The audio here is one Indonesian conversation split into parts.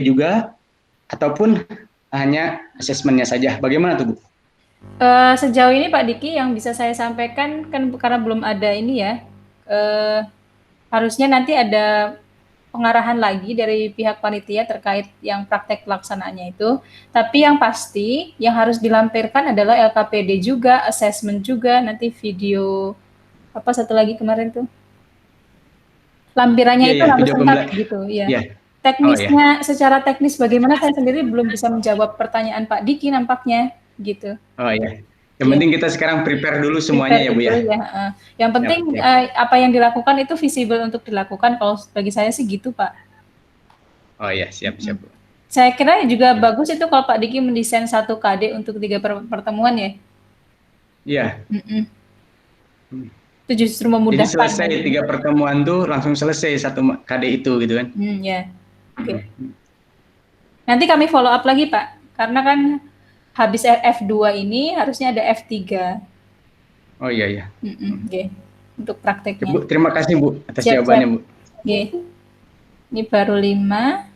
juga ataupun hanya asesmennya saja? Bagaimana tuh Bu? Sejauh ini Pak Diki yang bisa saya sampaikan kan karena belum ada ini ya, harusnya nanti ada pengarahan lagi dari pihak panitia terkait yang praktek pelaksanaannya itu. Tapi yang pasti yang harus dilampirkan adalah LKPD juga, assessment juga, nanti video apa satu lagi kemarin tuh lampirannya Iya itu ya, harus video lengkap gitu ya. ya. Oh ya. Teknisnya secara teknis bagaimana saya sendiri belum bisa menjawab pertanyaan Pak Diki nampaknya gitu. Oh ya. Yang Ya. penting kita sekarang prepare dulu semuanya Prepare ya Bu dulu ya. ya. Yang Siap, penting siap. apa yang dilakukan itu visible untuk dilakukan. Kalau bagi saya sih gitu Pak. Oh ya, siap, siap Bu. Saya kira juga Ya. bagus itu kalau Pak Diki mendesain satu KD untuk 3 pertemuan ya. Iya. Mm-mm. Hmm. Itu justru Jadi memudahkan selesai nanti. 3 pertemuan tuh langsung selesai satu KD itu gitu kan? Ya. Oke. Nanti kami follow up lagi Pak, karena kan habis F2 ini harusnya ada F3. Oh iya ya. Oke. Untuk prakteknya. Bu, terima kasih Bu atas Siap-siap. jawabannya Bu. Oke. Ini baru 5.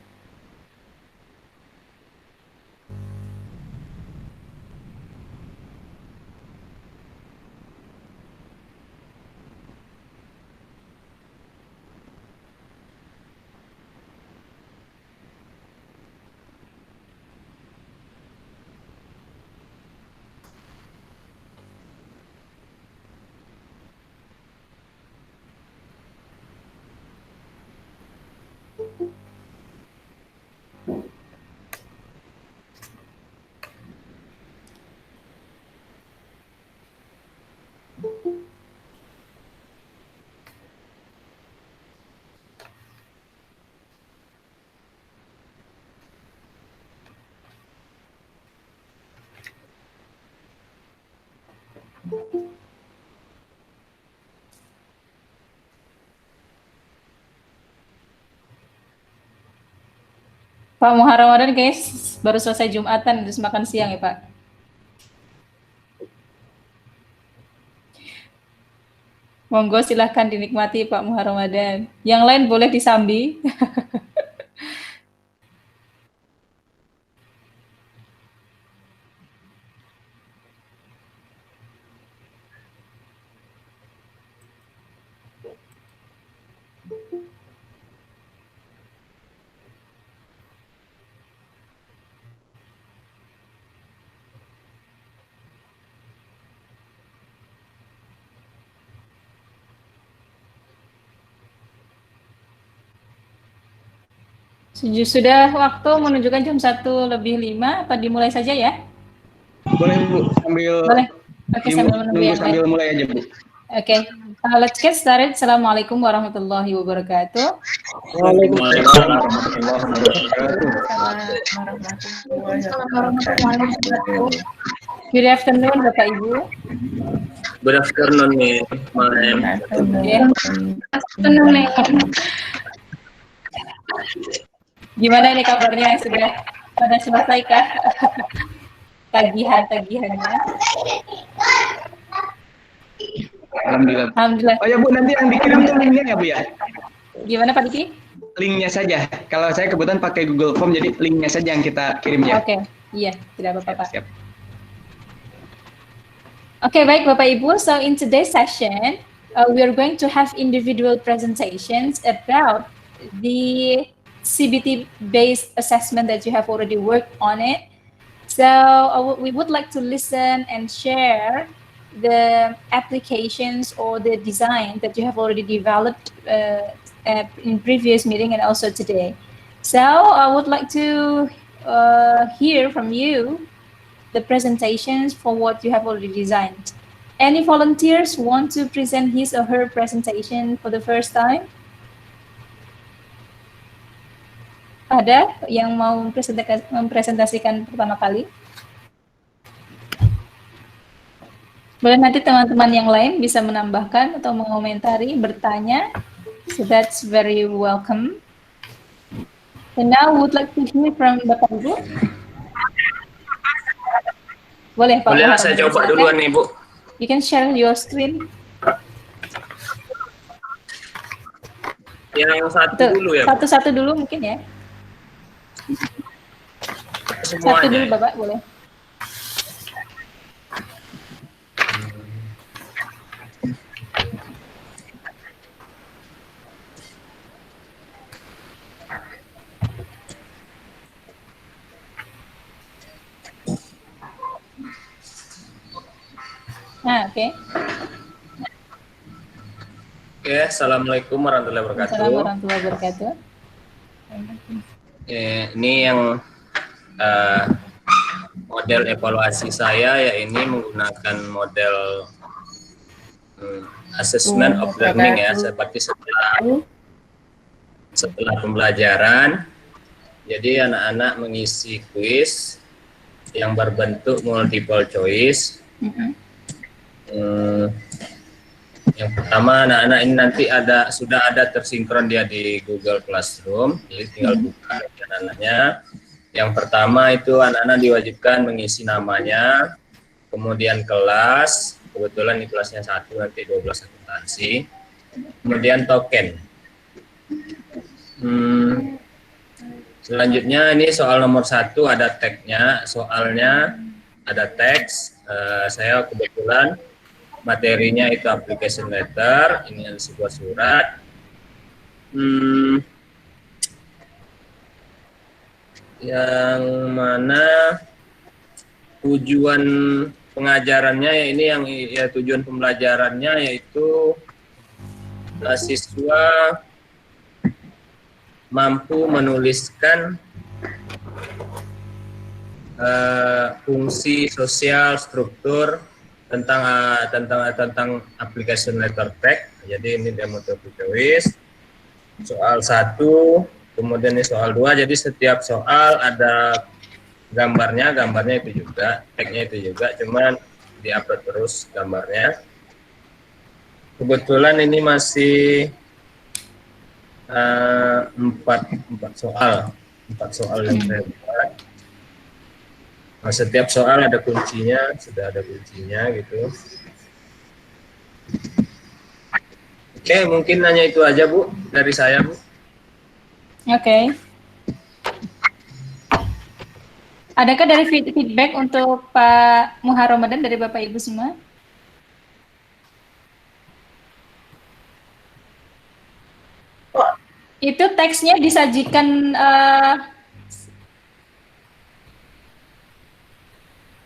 Pak Muharram Ramadan guys, baru selesai Jumatan, terus makan siang ya Pak. Monggo silahkan dinikmati Pak Muharram Ramadan. Yang lain boleh disambi. Sudah waktu menunjukkan jam 1:05, apa dimulai saja ya? Boleh Bu, Boleh. Oke, sambil menunggu yang sambil lain. mulai aja Bu. Oke, let's get started. Assalamualaikum warahmatullahi wabarakatuh. Waalaikumsalam warahmatullahi wabarakatuh. Good afternoon Bapak Ibu. Good afternoon nih, Ma'am. Afternoon nih. Gimana ini kabarnya, sudah pada selesai kah tagihannya? Alhamdulillah. Alhamdulillah. Oh ya Bu, nanti yang dikirim tuh linknya ya Bu ya? Gimana Pak Diki? Linknya saja. Kalau saya kebetulan pakai Google Form, jadi linknya saja yang kita kirim ya. Oke, iya, tidak apa-apa Pak. Siap. Oke, baik Bapak Ibu. So in today's session, we are going to have individual presentations about the CBT-based assessment that you have already worked on it. So we would like to listen and share the applications or the design that you have already developed in previous meeting and also today. So I would like to hear from you the presentations for what you have already designed. Any volunteers want to present his or her presentation for the first time? Ada yang mau mempresentasikan pertama kali? Boleh nanti teman-teman yang lain bisa menambahkan atau mengomentari, bertanya. So that's very welcome. And now would like to hear from Bapak Ibu. Boleh Pak. Boleh saya coba duluan nih Bu. You can share your screen. Yang satu dulu ya. Satu-satu dulu mungkin ya. Satu dulu Bapak, boleh. Nah, oke. Oke, assalamualaikum warahmatullahi wabarakatuh. Assalamualaikum warahmatullahi wabarakatuh. Ini yang model evaluasi saya ya ini menggunakan model assessment of learning ya, seperti setelah pembelajaran. Jadi anak-anak mengisi kuis yang berbentuk multiple choice. Yang pertama, anak-anak ini nanti sudah ada tersinkron dia di Google Classroom, jadi tinggal buka anak-anaknya. Yang pertama itu anak-anak diwajibkan mengisi namanya, kemudian kelas, kebetulan di kelasnya 1 nanti 12 akuntansi, kemudian token. Selanjutnya ini soal nomor 1 ada tagnya, soalnya ada teks. Saya kebetulan materinya itu application letter, ini ada sebuah surat. Yang mana tujuan pengajarannya ya ini yang ya tujuan pembelajarannya yaitu siswa mampu menuliskan fungsi sosial struktur tentang application letter tag. Jadi ini dia multiple choice. Soal 1, kemudian ini soal 2. Jadi setiap soal ada gambarnya itu juga, tagnya itu juga, cuman diupload terus gambarnya. Kebetulan ini masih 4 soal yang saya buat. Nah, setiap soal ada kuncinya, sudah ada kuncinya gitu. Oke, mungkin hanya itu aja Bu dari saya Bu. Oke. Adakah dari feedback untuk Pak Muhar Ramadan dari Bapak Ibu semua? Itu teksnya disajikan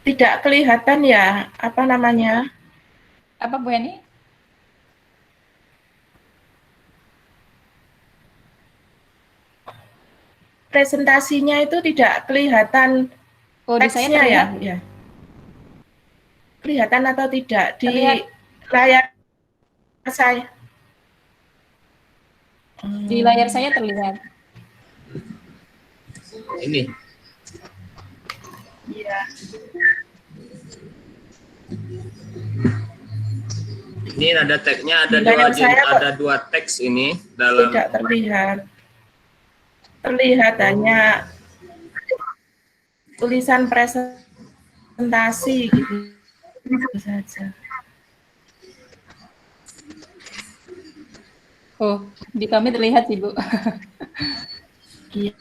tidak kelihatan ya, apa namanya? Apa Bu Yani? Presentasinya itu tidak kelihatan teksnya ya, ya. Kelihatan atau tidak di layar saya? Di layar saya terlihat. Ini. Iya. Ini ada tagnya, ada dua teks ini dalam. Tidak terlihat. Terlihat hanya tulisan presentasi gitu saja. Oh, di kami terlihat sih Bu. Iya.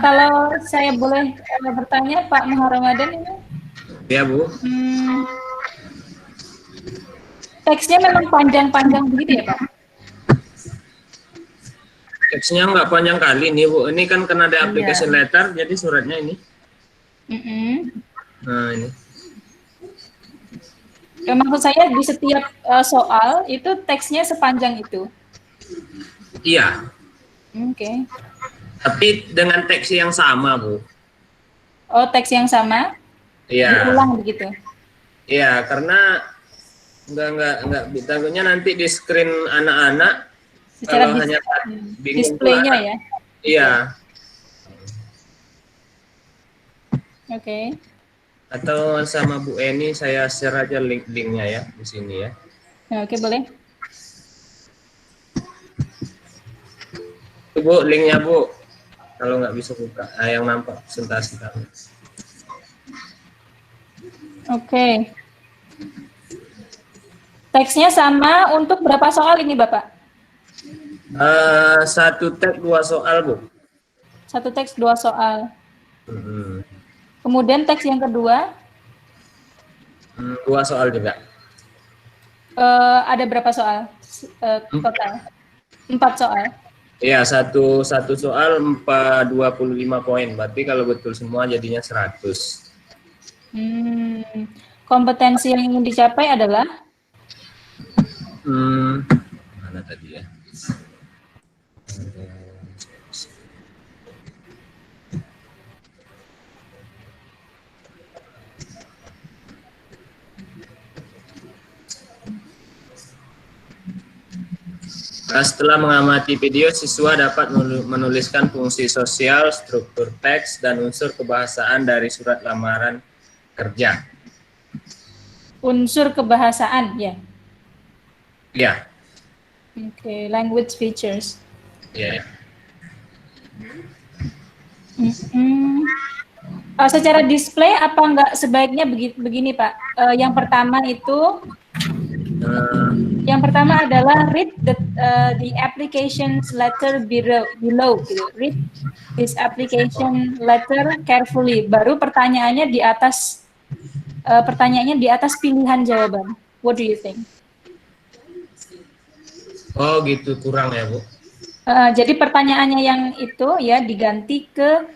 Kalau saya boleh bertanya Pak Muhar Ramadan ini. Ya Bu. Teksnya memang panjang-panjang begitu ya Pak? Teksnya nggak panjang kali nih Bu. Ini kan karena ada application letter, jadi suratnya ini. Nah ini. Ya, maksud saya di setiap soal itu teksnya sepanjang itu. Iya. Oke. Tapi dengan teks yang sama Bu. Oh, teks yang sama? Iya. Diulang begitu? Iya, karena nggak takutnya nanti di screen anak-anak secara kalau hanya bingung displaynya ya. Iya. Oke. Atau sama Bu Eni saya share aja linknya ya di sini ya. Oke, boleh. Itu Bu linknya Bu. Kalau nggak bisa buka, yang nampak presentasi kami. Oke. Teksnya sama untuk berapa soal ini Bapak? 1 tag 2 soal Bu. Satu teks 2 soal. Hmm. Kemudian teks yang kedua 2 soal juga. ada berapa soal total? 4 soal. Iya, satu soal 25 poin. Berarti kalau betul semua jadinya 100. Kompetensi yang ingin dicapai adalah Mana tadi ya? Setelah mengamati video, siswa dapat menuliskan fungsi sosial, struktur teks, dan unsur kebahasaan dari surat lamaran kerja. unsur kebahasaan, ya. Ya. Oke, language features. Ya. Secara display apa enggak sebaiknya begini Pak? Yang pertama itu yang pertama adalah read the application's letter below gitu. Read this application letter carefully. Baru pertanyaannya di atas pilihan jawaban. What do you think? Oh gitu, kurang ya Bu. Jadi pertanyaannya yang itu ya diganti ke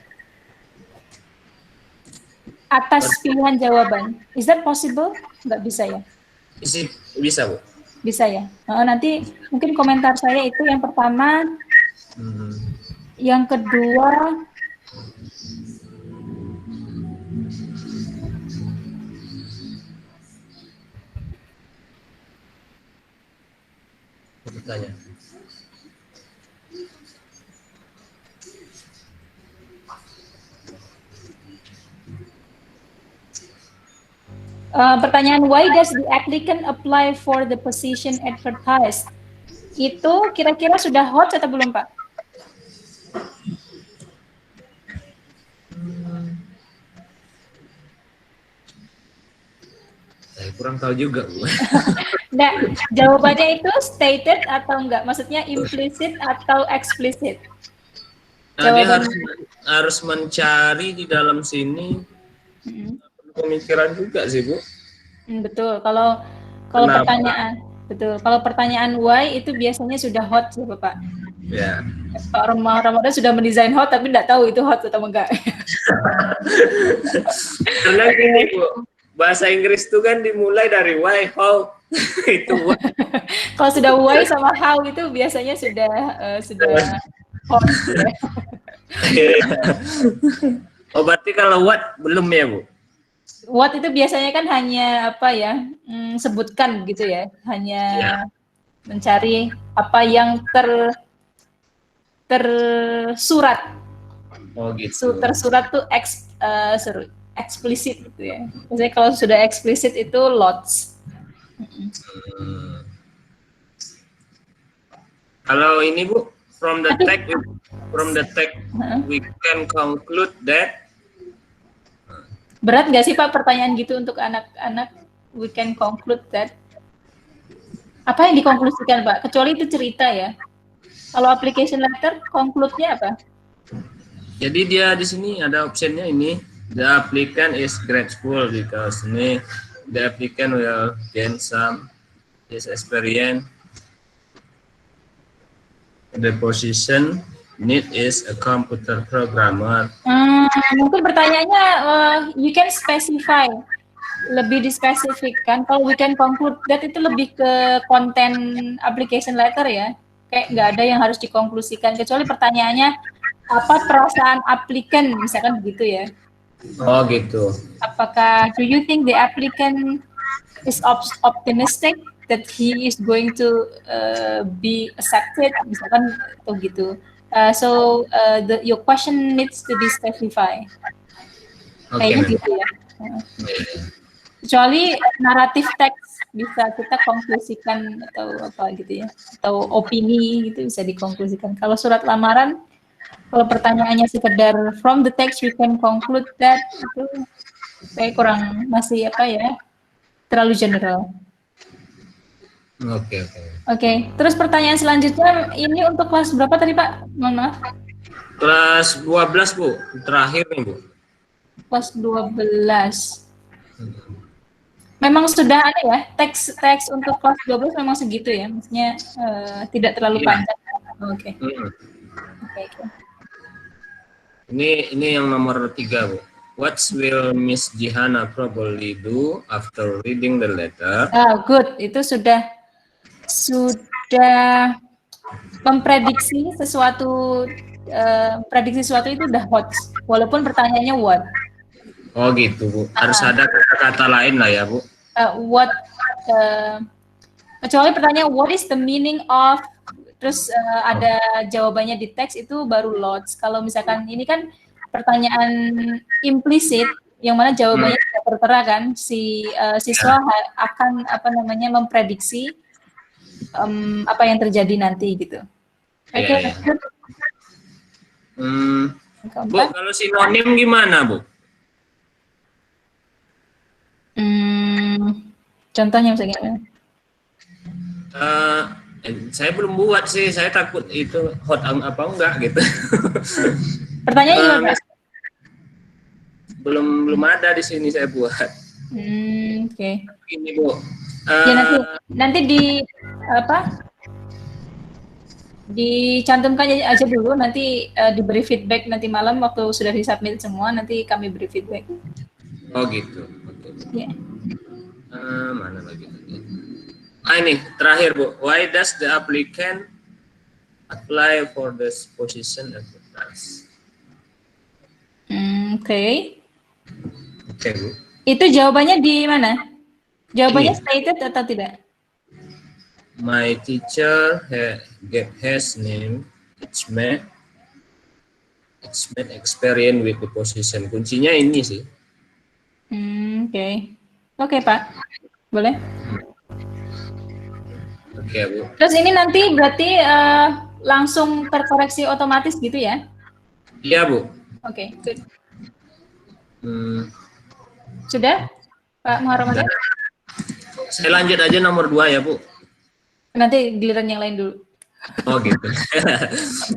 atas pilihan jawaban. Is that possible? Nggak bisa ya? Bisa Bu. Bisa ya. Nanti mungkin komentar saya itu yang pertama, yang kedua, Bertanya. pertanyaan why does the applicant apply for the position advertised? Itu kira-kira sudah hot atau belum Pak? Saya kurang tahu juga Bu. Nah, jawabannya itu stated atau enggak? Maksudnya implicit atau explicit? Nah, dia harus mencari di dalam sini. Pemikiran juga sih Bu. Betul. Kalau pertanyaan why itu biasanya sudah hot sih Bapak. Ya. Pak Ramadan sudah mendesain hot tapi tidak tahu itu hot atau enggak. Karena gini Bu, bahasa Inggris itu kan dimulai dari why, how, itu what. Kalau sudah why sama how itu biasanya sudah hot. Oh berarti kalau what belum ya Bu? What itu biasanya kan hanya apa ya, sebutkan gitu ya, hanya mencari apa yang tersurat. Oh gitu. Tersurat tuh eksplisit gitu ya. Maksudnya kalau sudah eksplisit itu lots. Kalau ini Bu, from the text we can conclude that. Berat nggak sih Pak pertanyaan gitu untuk anak-anak? We can conclude that. Apa yang dikonklusikan Pak? Kecuali itu cerita ya. Kalau application letter, conclude-nya apa? Jadi dia di sini ada optionnya ini. The applicant is grateful because ini the applicant will gain some his experience. The position need is a computer programmer. Mungkin pertanyaannya you can specify, lebih dispesifikkan. Kalau we can conclude that itu lebih ke konten application letter ya. Kayak nggak ada yang harus dikonklusikan kecuali pertanyaannya apa perasaan applicant misalkan begitu ya. Oh gitu. Apakah do you think the applicant is optimistic that he is going to be accepted misalkan atau gitu. So your question needs to be specified. Kayaknya gitu ya. Kecuali naratif teks bisa kita konklusikan atau apa gitu ya, atau opini gitu bisa dikonklusikan. Kalau surat lamaran, kalau pertanyaannya sekedar from the text we can conclude that, itu kayak kurang, masih apa ya, terlalu general. Oke. Terus pertanyaan selanjutnya ini untuk kelas berapa tadi Pak? Mohon maaf. Kelas 12 Bu, terakhir nih Bu. Kelas 12. Memang sudah ada ya, teks untuk kelas 12 memang segitu ya, maksudnya tidak terlalu Iya. panjang. Oke. Hmm. Oke. Ini yang nomor 3 Bu. What will Miss Jihana probably do after reading the letter? Good. Itu sudah memprediksi sesuatu, prediksi sesuatu itu udah hot, walaupun pertanyaannya what. Oh gitu Bu, harus ada kata-kata lain lah ya Bu. What, kecuali pertanyaan what is the meaning of, terus ada jawabannya di teks, itu baru lots. Kalau misalkan ini kan pertanyaan implisit, yang mana jawabannya tidak tertera kan, si siswa akan memprediksi apa yang terjadi nanti gitu. Oke. Iya, iya. Bu, kalau sinonim gimana Bu? Contohnya misalnya. Saya belum buat sih, saya takut itu hot apa enggak gitu. Pertanyaannya gimana? Belum ada di sini saya buat. Oke. Ini Bu. Ya nanti dicantumkan aja dulu, nanti diberi feedback nanti malam waktu sudah disubmit semua, nanti kami beri feedback. Oh gitu. Okay. Yeah. Mana lagi? Ini terakhir Bu. Why does the applicant apply for this position advertised? Oke. Oke Bu. Itu jawabannya di mana? Jawabannya stated atau tidak? My teacher has name. It's made experience with the position. Kuncinya ini sih. Oke, Pak. Boleh? Oke, Bu. Terus ini nanti berarti langsung terkoreksi otomatis gitu ya? Iya, Bu. Oke, good. Sudah, Pak Muharrem? Saya lanjut aja nomor 2 ya, Bu. Nanti giliran yang lain dulu. Oh gitu.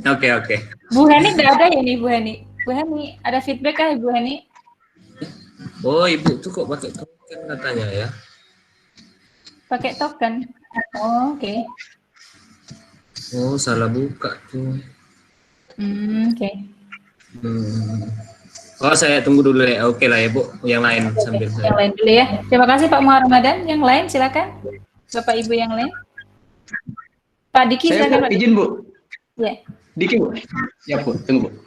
Oke. Bu Heni nggak ada ya nih, Bu Heni? Bu Heni, ada feedback kah Bu Heni? Oh, Ibu tuh kok pakai token katanya ya? Pakai token? Oh, oke. Oh, salah buka tuh. Oke. Oh, saya tunggu dulu ya. Oke lah ya, Bu. Yang lain sambil saya. Yang lain dulu ya. Terima kasih Pak Muharrem Ramadan. Yang lain silakan. Bapak Ibu yang lain. Pak Diki silakan. Saya izin Bu. Ya. Diki Bu. Ya Bu, tunggu Bu.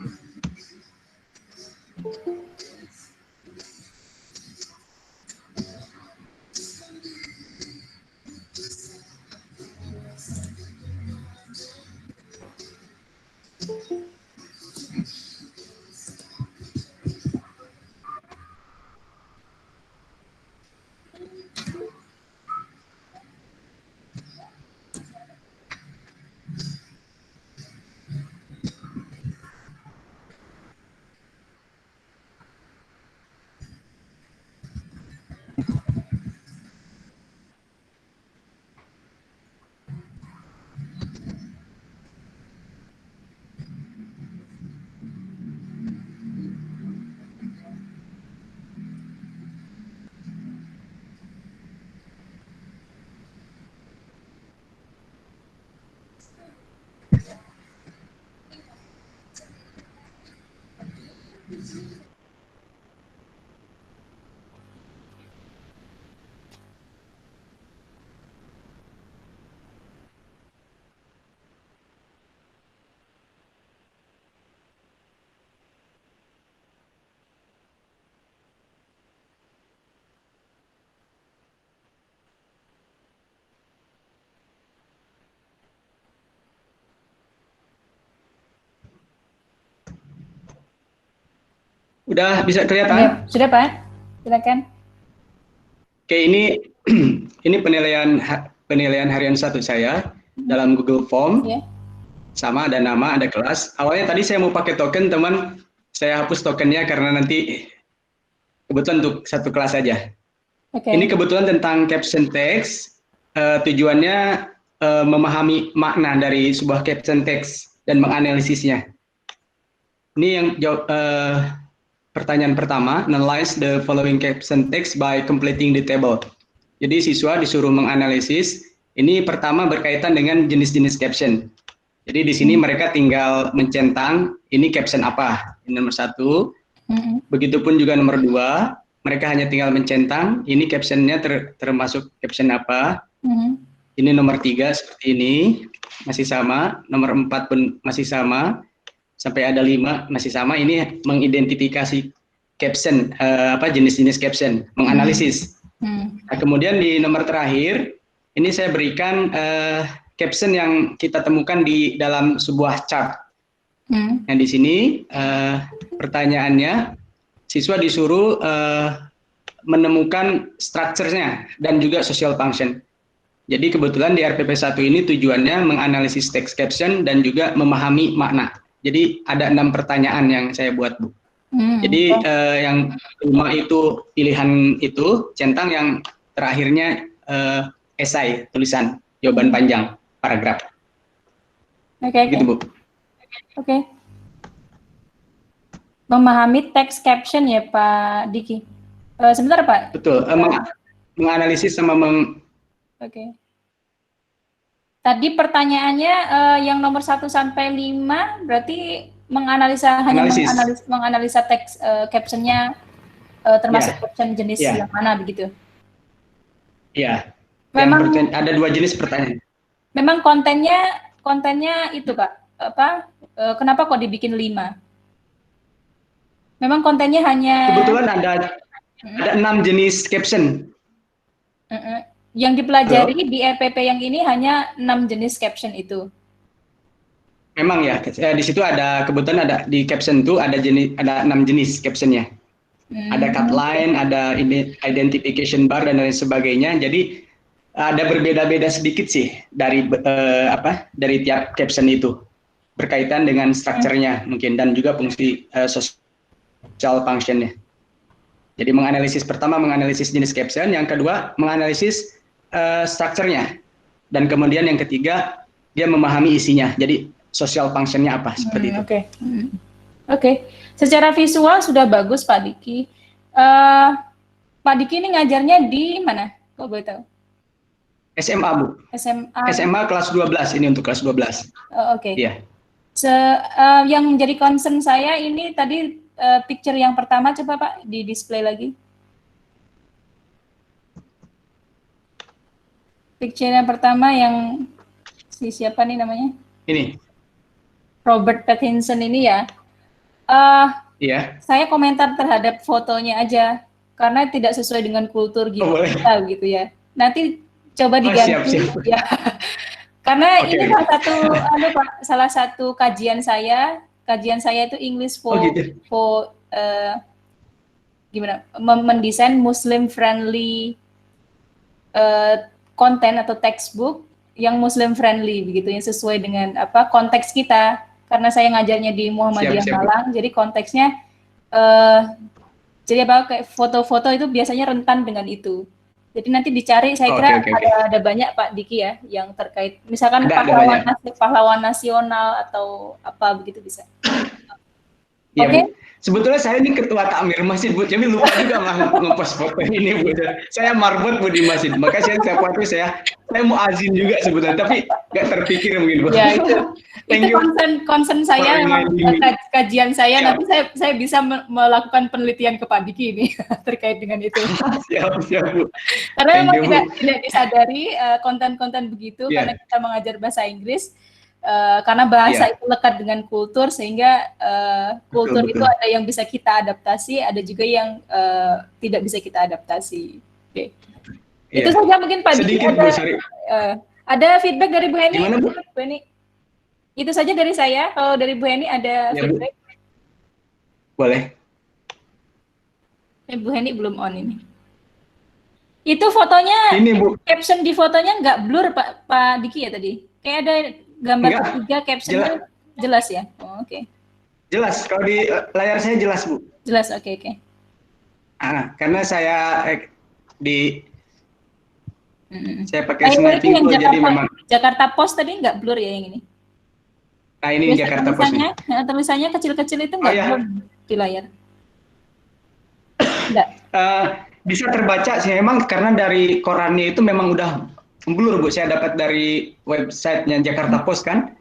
Udah bisa kelihatan? Ya, sudah Pak, silakan. Oke, ini penilaian harian 1 saya dalam Google Form. Sama ada nama, ada kelas. Awalnya tadi saya mau pakai token, teman, saya hapus tokennya karena nanti kebetulan untuk 1 kelas saja. Ini kebetulan tentang caption text. Tujuannya memahami makna dari sebuah caption text dan menganalisisnya. Ini yang jawab pertanyaan pertama, analyze the following caption text by completing the table. Jadi siswa disuruh menganalisis. Ini pertama berkaitan dengan jenis-jenis caption. Jadi di sini mereka tinggal mencentang ini caption apa. Ini nomor 1. Begitupun juga nomor 2, mereka hanya tinggal mencentang ini captionnya termasuk caption apa. Ini nomor 3 seperti ini, masih sama. Nomor 4 pun masih sama. Sampai ada 5 masih sama. Ini mengidentifikasi caption, jenis-jenis caption, menganalisis. Nah, kemudian di nomor terakhir, ini saya berikan caption yang kita temukan di dalam sebuah chart. Nah, di sini pertanyaannya, siswa disuruh menemukan structure-nya dan juga social function. Jadi kebetulan di RPP 1 ini tujuannya menganalisis text caption dan juga memahami makna. Jadi ada 6 pertanyaan yang saya buat, Bu. Jadi yang 5 itu pilihan itu centang, yang terakhirnya esai, tulisan, jawaban panjang, paragraf. Oke. Gitu, Bu. Oke. Memahami text caption ya, Pak Diki. Sebentar, Pak. Betul. Menganalisis sama Oke. Tadi pertanyaannya yang nomor 1 sampai 5 berarti menganalisa teks captionnya termasuk caption jenis yang mana begitu? Iya. Memang ada 2 jenis pertanyaan. Memang kontennya itu, Pak. Kenapa kok dibikin 5? Memang kontennya hanya kebetulan ada 6 jenis caption. Yang dipelajari di RPP yang ini hanya 6 jenis caption itu. Memang ya, di situ ada kebetulan ada di caption itu ada 6 jenis captionnya. Ada cut line, ada identification bar dan lain sebagainya. Jadi ada berbeda-beda sedikit sih dari tiap caption itu, berkaitan dengan strukturnya mungkin dan juga fungsi social functionnya. Jadi pertama menganalisis jenis caption, yang kedua menganalisis strukturnya, dan kemudian yang ketiga dia memahami isinya. Jadi social functionnya apa seperti itu. Oke. Secara visual sudah bagus, Pak Diki. Pak Diki ini ngajarnya di mana? Kok boleh tahu? SMA, Bu. SMA kelas 12, ini untuk kelas 12. Oke. Iya. Yang menjadi concern saya ini tadi picture yang pertama, coba Pak di display lagi. Picture yang pertama yang siapa nih namanya? Ini. Robert Pattinson ini ya. Iya. Saya komentar terhadap fotonya aja karena tidak sesuai dengan kultur kita gitu ya. Nanti coba diganti. Siap. Ya. Karena ini salah satu kajian saya itu English for mendesain Muslim friendly konten atau textbook yang Muslim friendly begitu, yang sesuai dengan konteks kita. Karena saya ngajarnya di Muhammadiyah Malang, jadi konteksnya kayak foto-foto itu biasanya rentan dengan itu. Jadi nanti dicari, saya kira ada banyak Pak Diki ya yang terkait, misalkan pahlawan nasional atau apa begitu bisa. Oke. Sebetulnya saya ini ketua takmir masjid, Bu, jadi lupa juga ngepost foto ini, Bu. Saya marbot, Bu, di masjid. Makanya saya mau azin juga sebetulnya, tapi nggak terpikir mungkin, Bu. Ya, itu concern saya, kajian saya. Nanti saya bisa melakukan penelitian ke Pak Diki ini terkait dengan itu. Siap, Bu. Karena memang tidak disadari konten-konten begitu, karena kita mengajar bahasa Inggris. Karena bahasa itu lekat dengan kultur, sehingga kultur itu ada yang bisa kita adaptasi, ada juga yang tidak bisa kita adaptasi. Oke. Itu saja mungkin Pak Diki. Ada feedback dari Bu Heni? Gimana, Bu? Bu Heni? Itu saja dari saya. Kalau dari Bu Heni ada feedback? Boleh. Bu Heni belum on ini. Itu fotonya, ini, Bu. Caption di fotonya nggak blur Pak Diki ya tadi? Kayak ada gambar ketiga captionnya jelas ya? Oke. Jelas, kalau di layar saya jelas, Bu. Jelas, oke. Karena saya saya pakai sniping tool, jadi memang Jakarta Post tadi nggak blur ya yang ini? Nah, ini Biasa Jakarta Post nih. tulisannya kecil-kecil itu Oh, ya. di layar? Enggak. Bisa terbaca sih memang karena dari korannya itu memang udah blur Bu. Saya dapat dari websitenya Jakarta Post kan.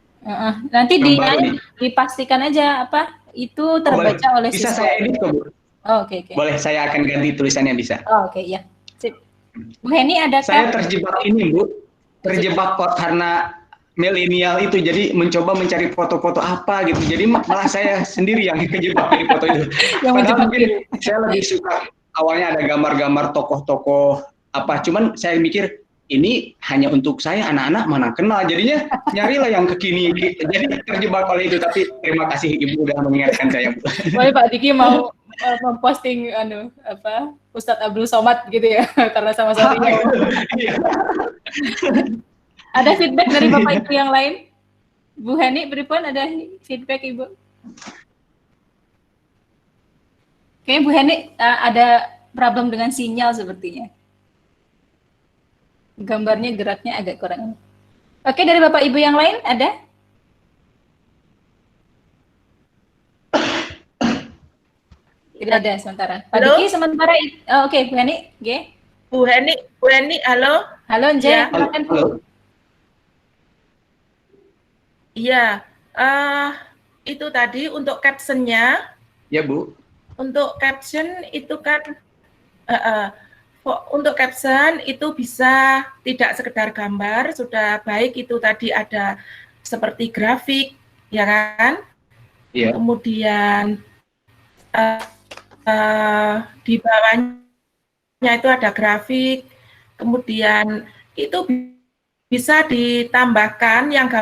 Nanti Yang baru nih. dipastikan aja apa itu terbaca oleh bisa siswa. saya edit kok Bu. Oh, oke. Boleh, saya akan ganti tulisannya bisa. Oh, oke, ya. Sip. Bu Heni ada Saya terjebak ini Bu. Terjebak kok karena milenial itu, jadi mencoba mencari foto-foto apa gitu. Jadi malah saya sendiri yang kejebak dari foto itu. Padahal mungkin saya lebih suka awalnya ada gambar-gambar tokoh-tokoh apa. Cuman saya mikir ini hanya untuk saya, anak-anak mana kenal. Jadinya nyarilah yang kekini. Jadi terjebak oleh itu. Tapi terima kasih Ibu udah mengingatkan saya Bu. Boleh Pak Diki mau memposting Ustadz Abdul Somad gitu ya karena sama-sama Iya. Ada feedback dari Bapak Ibu yang lain? Bu Heni, pripun ada feedback Ibu? Kayaknya Bu Heni ada problem dengan sinyal sepertinya. Gambarnya geraknya agak kurang. Oke, dari Bapak Ibu yang lain ada? Tidak ada sementara. Pak Diki sementara. Oke, Bu Heni, Bu Heni, halo. Halo, Nje. Ya. Halo. Iya, itu tadi untuk captionnya. Ya Bu. Untuk caption itu kan, untuk caption itu bisa tidak sekedar gambar, sudah baik itu tadi ada seperti grafik, ya kan? Iya. Kemudian di bawahnya itu ada grafik, kemudian itu bisa ditambahkan yang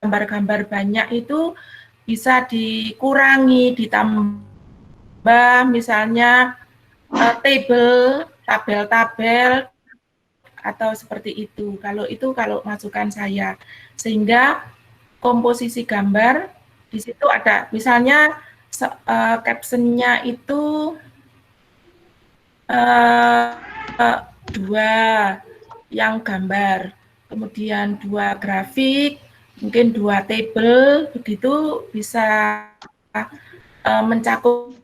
gambar-gambar banyak itu bisa dikurangi, ditambah misalnya tabel-tabel atau seperti itu. Kalau masukan saya, sehingga komposisi gambar di situ ada misalnya captionnya itu 2 yang gambar, kemudian 2 grafik, mungkin 2 table, begitu bisa mencakup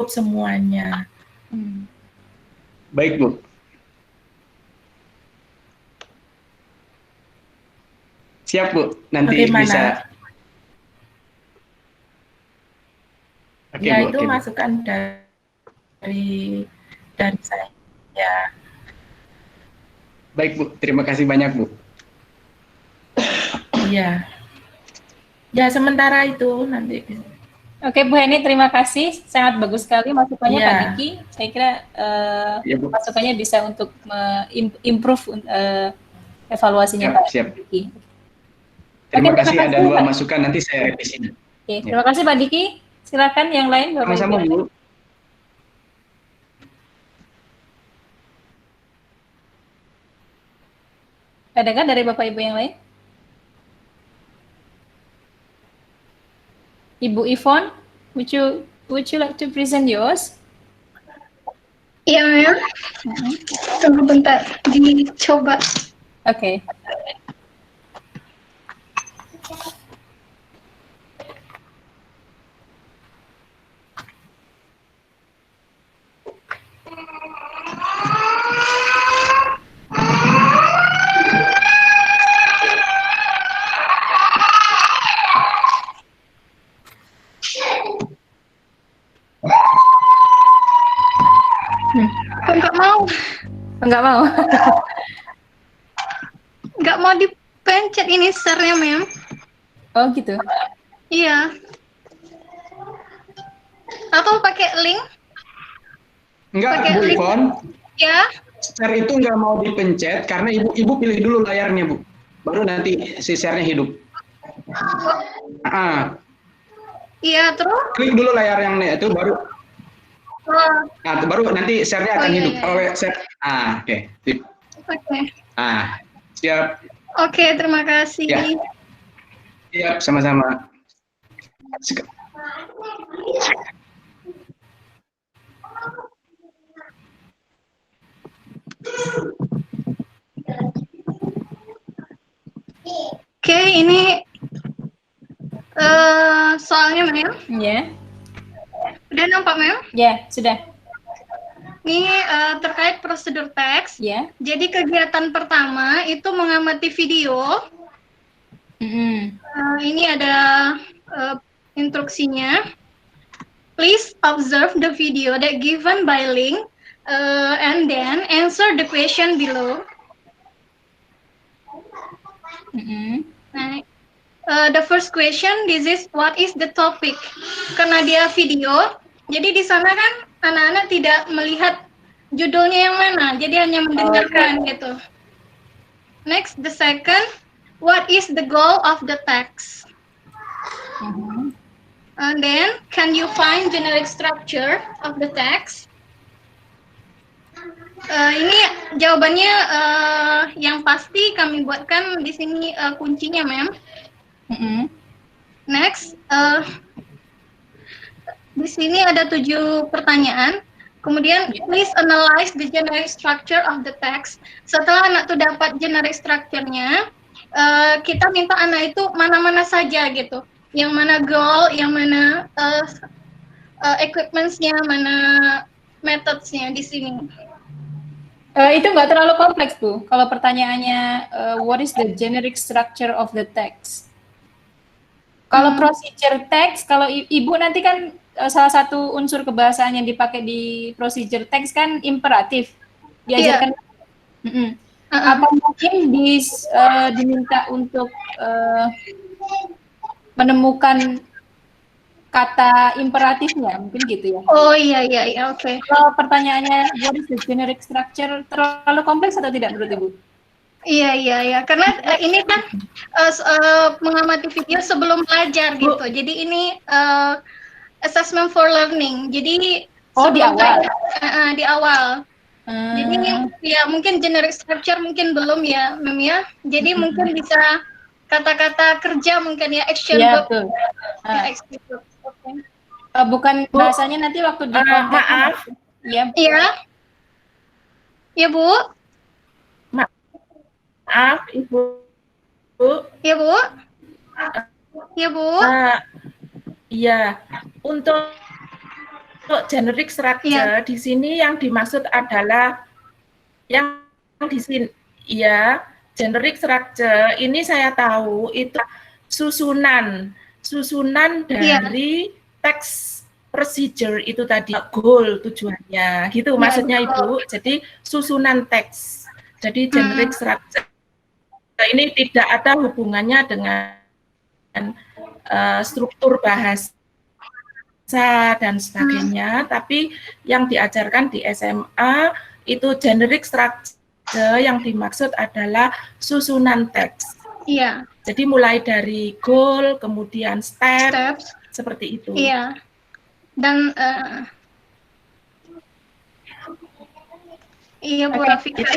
semuanya. Baik Bu. Siap Bu, nanti bagaimana? bisa. Oke, ya Bu, itu masukan dari saya. Ya. Baik Bu, terima kasih banyak Bu. Iya. Ya sementara itu nanti. Oke Bu Heni, terima kasih, sangat bagus sekali masukannya Pak Diki. Saya kira masukannya bisa untuk improve evaluasinya Pak Diki. Terima kasih, ada 2 masukan, nanti saya revisi. Oke, terima kasih Pak Diki. Silakan yang lain Bapak Sama-sama Bu. Ada nggak dari Bapak Ibu yang lain? Ibu Yvonne, would you like to present yours? Iya, Mel. Tunggu bentar, dicoba. Oke. Enggak mau. Enggak mau. Enggak mau dipencet ini share-nya, Mem. Oh gitu. Iya. Atau pakai link? Enggak, pakai Bu Yvonne. Ya. Share itu enggak mau dipencet karena Ibu pilih dulu layarnya, Bu. Baru nanti si share-nya hidup. Iya, terus? Klik dulu layar yang itu baru. Nah, baru nanti share-nya akan hidup. Kalau share, oke. Oke. Siap. Oke, terima kasih. Ya. Siap, sama-sama. Oke, ini soalnya, Mem. Ya. Udah nampak, Mem? Ya, sudah. Ini terkait prosedur teks. Ya. Jadi kegiatan pertama itu mengamati video. Ini ada instruksinya. Please observe the video that given by link and then answer the question below. Nah, the first question, this is what is the topic? Karena dia video, jadi di sana kan anak-anak tidak melihat judulnya yang mana, jadi hanya mendengarkan gitu. Next, the second, what is the goal of the text? And then, can you find generic structure of the text? Ini jawabannya yang pasti kami buatkan di sini kuncinya, Mem. Next, di sini ada 7 pertanyaan. Kemudian, please analyze the generic structure of the text. Setelah anak itu dapat generic structure-nya, kita minta anak itu mana-mana saja gitu. Yang mana goal, yang mana equipments-nya, mana methods-nya di sini. Itu nggak terlalu kompleks, Bu. Kalau pertanyaannya, what is the generic structure of the text? Kalau procedure text, kalau Ibu nanti kan salah satu unsur kebahasaan yang dipakai di procedure text kan imperatif. Diajarkan. Apa mungkin diminta untuk menemukan kata imperatifnya, mungkin gitu ya? Oh iya, oke. Kalau pertanyaannya, what is the generic structure, terlalu kompleks atau tidak menurut Ibu? Iya, karena ini kan mengamati video sebelum belajar gitu. Jadi ini assessment for learning. Jadi di awal? Di awal. Jadi ya mungkin generic structure mungkin belum ya, Mem ya. Jadi mungkin bisa kata-kata kerja mungkin ya, action verb. Betul. Okay. Bukan bahasanya nanti waktu di maaf. Iya, Bu. Maaf, Ibu. Iya, Bu. Iya, Bu. Iya, untuk generic structure di sini yang dimaksud adalah yang di sini generic structure ini saya tahu itu susunan dari teks procedure itu tadi, goal tujuannya gitu maksudnya Ibu. Jadi susunan teks. Jadi generic structure ini tidak ada hubungannya dengan struktur bahasa dan sebagainya, tapi yang diajarkan di SMA itu generic structure yang dimaksud adalah susunan teks. Iya. Jadi mulai dari goal, kemudian steps seperti itu. Iya. Dan iya, Bu Rafika.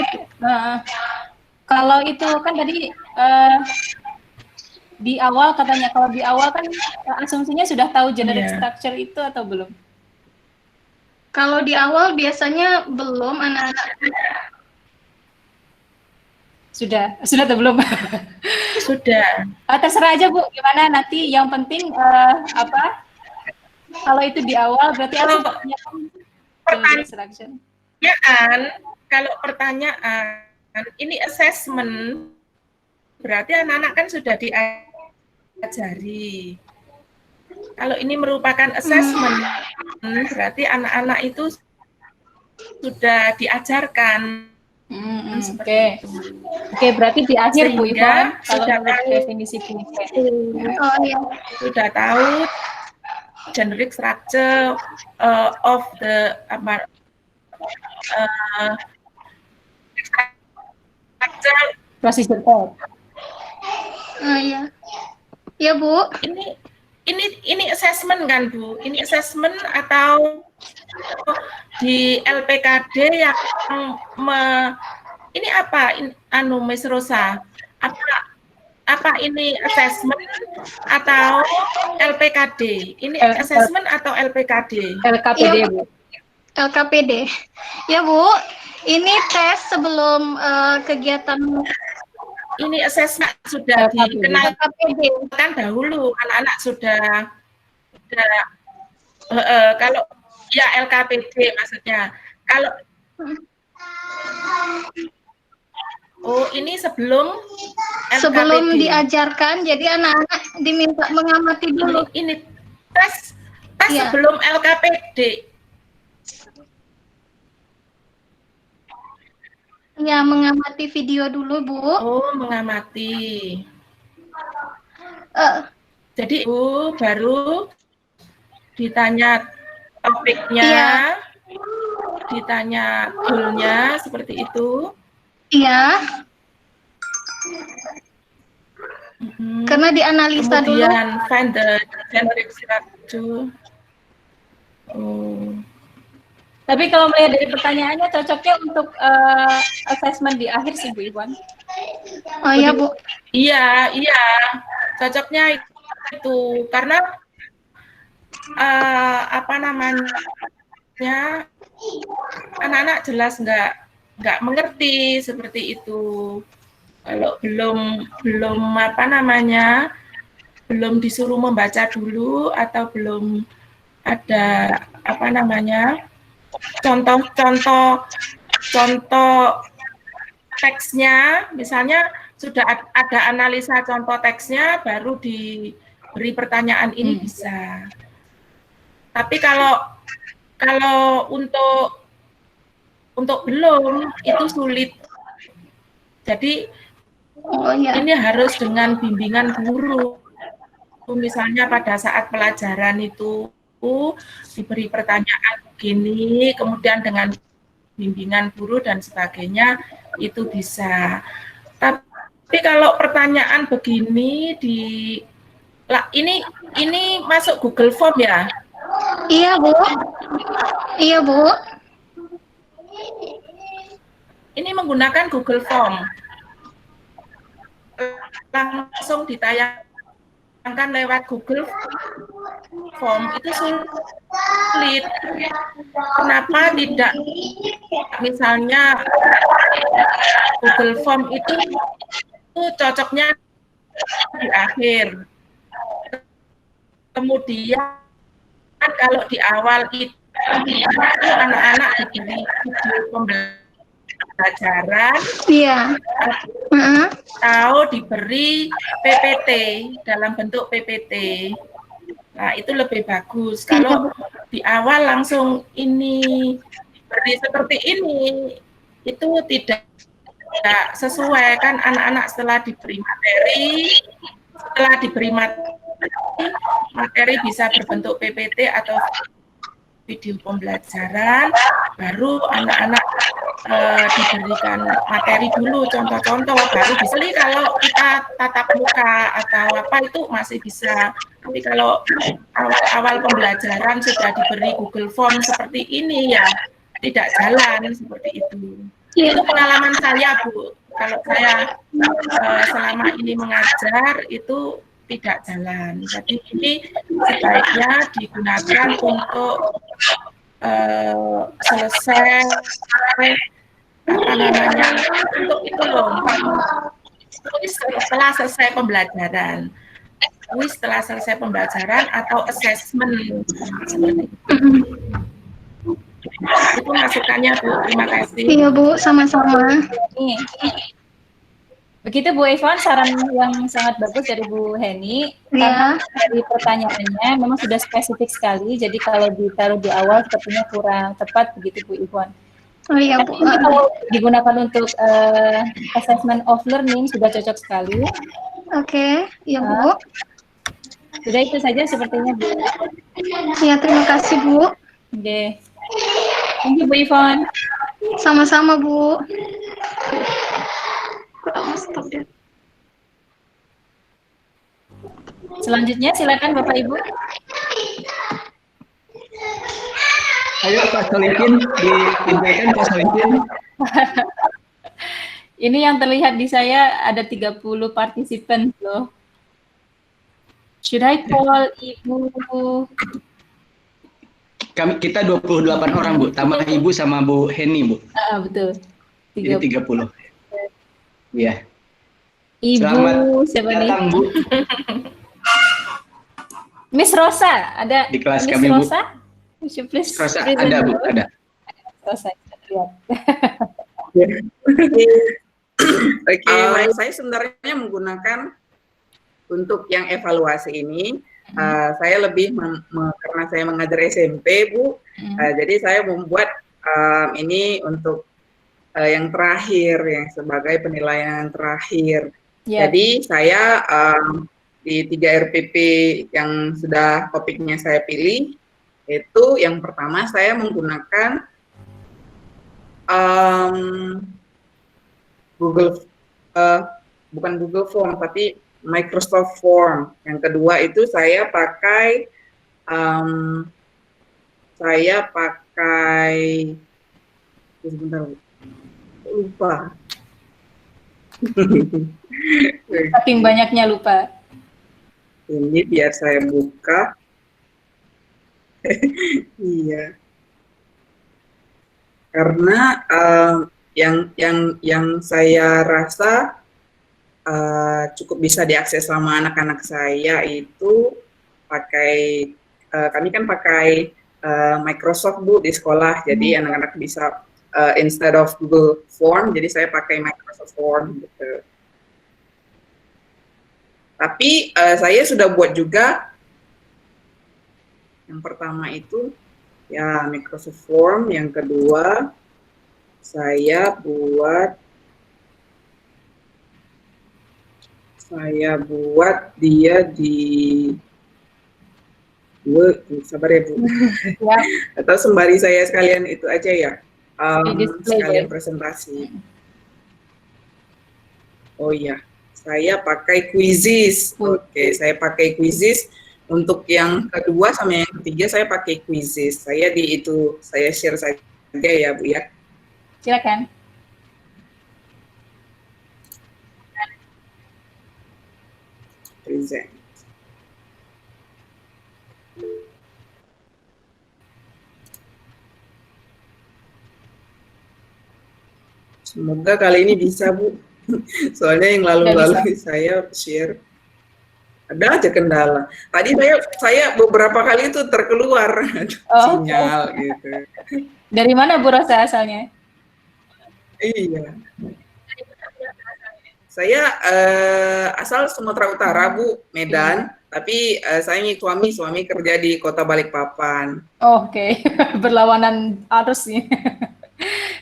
Kalau itu kan tadi di awal katanya, kalau di awal kan asumsinya sudah tahu generic structure itu atau belum? Kalau di awal biasanya belum, anak-anak. Sudah atau belum? Sudah. Terserah aja Bu, gimana nanti. Yang penting kalau itu di awal berarti asumsinya pertanyaan. Kalau pertanyaan ini assessment, berarti anak-anak kan sudah diajari. Kalau ini merupakan assessment, berarti anak-anak itu sudah diajarkan. Oke, berarti di akhir Bu Ivan, sudah tahu definisi penelitian. Sudah tahu generic structure of the procedure text. Ya Bu. Ini assessment kan Bu? Ini assessment atau di LPKD yang ini apa? Miss Rosa, apa ini assessment atau LPKD? Ini assessment atau LPKD? LKPD ya, Bu. LKPD. Ya Bu, ini tes sebelum kegiatan. Ini assessment sudah dikenalkan dahulu, anak-anak sudah kalau ya LKPD maksudnya. Kalau ini sebelum LKPD. Diajarkan, jadi anak-anak diminta mengamati dulu. Ini tes Iya. sebelum LKPD. Ya, mengamati video dulu, Bu. Oh, mengamati. Jadi baru ditanya topiknya, iya. Ditanya goalnya, seperti itu. Iya. Karena dianalisa kemudian dulu. Find the generic structure. Tapi kalau melihat dari pertanyaannya, cocoknya untuk assessment di akhir sih, Bu Iwan. Oh iya, Bu. Iya, cocoknya itu karena apa namanya, anak-anak jelas nggak mengerti seperti itu. Kalau belum apa namanya, belum disuruh membaca dulu atau belum ada apa namanya, contoh teksnya, misalnya sudah ada analisa contoh teksnya, baru diberi pertanyaan ini bisa. Tapi kalau untuk belum, itu sulit. Jadi ini harus dengan bimbingan guru. Misalnya pada saat pelajaran itu diberi pertanyaan begini, kemudian dengan bimbingan guru dan sebagainya, itu bisa. Tapi kalau pertanyaan begini ini masuk Google Form ya? Iya, Bu. Iya, Bu. Ini menggunakan Google Form. Langsung ditayangkan lewat Google Form, itu sulit. Kenapa tidak misalnya Google Form itu cocoknya di akhir. Kemudian kalau di awal itu anak-anak diberi video pembelajaran, iya, atau diberi PPT dalam bentuk PPT. Nah, itu lebih bagus. Kalau di awal langsung ini diberi seperti ini, itu tidak sesuai, kan anak-anak setelah diberi materi bisa berbentuk PPT atau video pembelajaran, baru anak-anak diberikan materi dulu, contoh-contoh, baru bisa. Kalau kita tatap muka atau apa itu masih bisa, tapi kalau awal pembelajaran sudah diberi Google Form seperti ini, ya tidak jalan seperti itu. Itu pengalaman saya, Bu. Kalau saya selama ini mengajar itu tidak jalan. Jadi ini sebaiknya digunakan untuk selesai apa namanya, untuk itu loh, setelah selesai pembelajaran. Setelah selesai pembelajaran atau assessment seperti itu. Itu masukannya, Bu. Terima kasih. Iya, Bu, sama-sama. Begitu Bu Ivan, saran yang sangat bagus dari Bu Heni. Karena dari pertanyaannya memang sudah spesifik sekali, jadi kalau ditaruh di awal sepertinya kurang tepat, begitu Bu Ivan. Oh iya, Bu. Tapi kalau digunakan untuk assessment of learning sudah cocok sekali. Oke, iya Bu. Sudah itu saja sepertinya Bu. Iya, terima kasih Bu. Oke. Thank you Bu Ivan. Sama-sama Bu. Selanjutnya silakan Bapak Ibu. Ayo Pak Solikin, diinfokan Pak Solikin. Ini yang terlihat di saya ada 30 partisipan loh. Should I call Ibu? Kita 28 orang, Bu. Tambah Ibu sama Bu Heni, Bu. Betul. Jadi 30. Iya. Ibu Selamat siapa datang, nih? Bu. Miss Rosa, ada di kelas Miss kami, Bu. Rosa? Would you please Rosa, present ada, Bu, dulu? ada. Rosa, lihat. Oke, baik. Saya sebenarnya menggunakan untuk yang evaluasi ini, saya lebih karena saya mengajar SMP, Bu, jadi saya membuat ini untuk yang terakhir, yang sebagai penilaian terakhir. Jadi saya di 3 RPP yang sudah topiknya saya pilih, itu yang pertama saya menggunakan bukan Google Form, tapi Microsoft Form. Yang kedua itu saya pakai sebentar, lupa. Saking banyaknya lupa. Ini biar saya buka. Iya. Karena yang saya rasa cukup bisa diakses sama anak-anak saya itu pakai kami kan pakai Microsoft, Bu, di sekolah. Jadi anak-anak bisa instead of Google Form, jadi saya pakai Microsoft Form gitu. Tapi saya sudah buat juga yang pertama itu ya Microsoft Form, yang kedua saya buat dia di Word, sabar ya, Bu. Ya. Atau sembari saya sekalian itu aja ya, sekalian ya. presentasi. Oh iya, saya pakai Quizzes. Oke, saya pakai Quizzes. Untuk yang kedua sama yang ketiga saya pakai Quizzes. Saya share saja ya, Bu ya. Silakan. Present. Semoga kali ini bisa, Bu. Soalnya yang lalu-lalu saya share ada aja kendala. Tadi saya beberapa kali itu terkeluar sinyal gitu. Dari mana Bu Rosa asalnya? Iya. Saya asal Sumatera Utara, Bu, Medan. Tapi saya suami kerja di Kota Balikpapan. Oke. Berlawanan arus nih.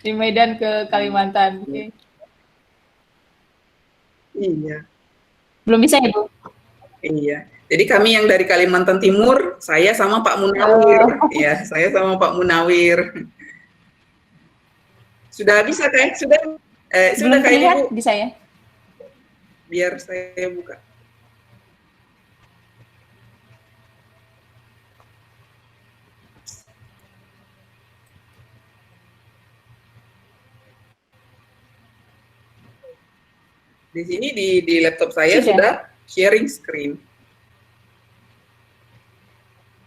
Di Medan ke Kalimantan. Iya. Belum bisa ya, Bu? Iya. Jadi kami yang dari Kalimantan Timur, saya sama Pak Munawir. Ya, saya sama Pak Munawir. Sudah bisa kayak sudah kayak Bu. Bisa ya? Biar saya buka. Di sini di laptop saya sudah sharing screen.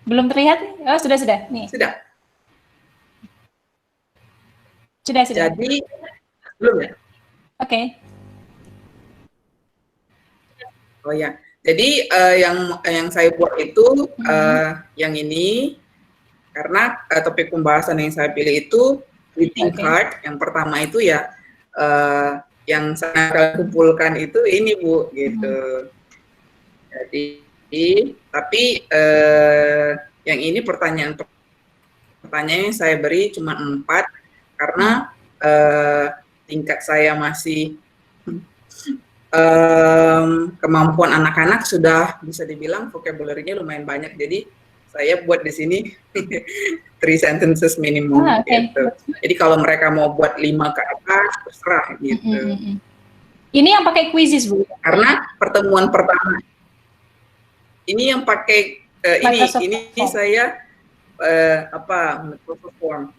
Belum terlihat? Oh, sudah. Nih. Sudah. Sudah. Jadi belum ya? Oke. Oh ya. Jadi yang saya buat itu yang ini karena topik pembahasan yang saya pilih itu greeting card. Yang pertama itu ya yang saya kumpulkan itu ini, Bu, gitu. Jadi tapi yang ini pertanyaannya saya beri cuma 4 karena tingkat saya masih kemampuan anak-anak sudah bisa dibilang vocabulary-nya lumayan banyak. Jadi saya buat di sini 3 sentences minimum gitu. Jadi kalau mereka mau buat 5 ke atas terserah gitu. Ini yang pakai Quizzes, Bu? Karena pertemuan pertama ini yang pakai ini saya Microsoft Form.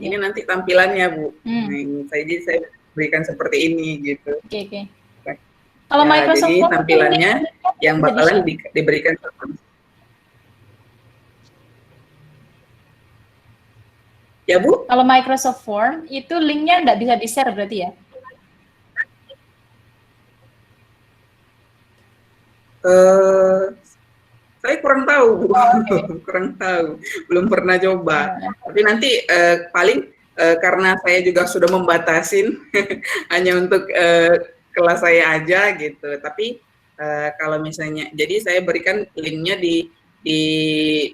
Ini nanti tampilannya, Bu. Jadi saya berikan seperti ini gitu. Oke. Kalau Microsoft jadi Form tampilannya yang bakalan diberikan. Ya, Bu? Kalau Microsoft Form itu linknya nggak bisa di-share berarti ya? Saya kurang tahu, Bu. Okay. Kurang tahu, belum pernah coba. Tapi nanti paling karena saya juga sudah membatasin hanya untuk kelas saya aja gitu. Tapi kalau misalnya, jadi saya berikan linknya di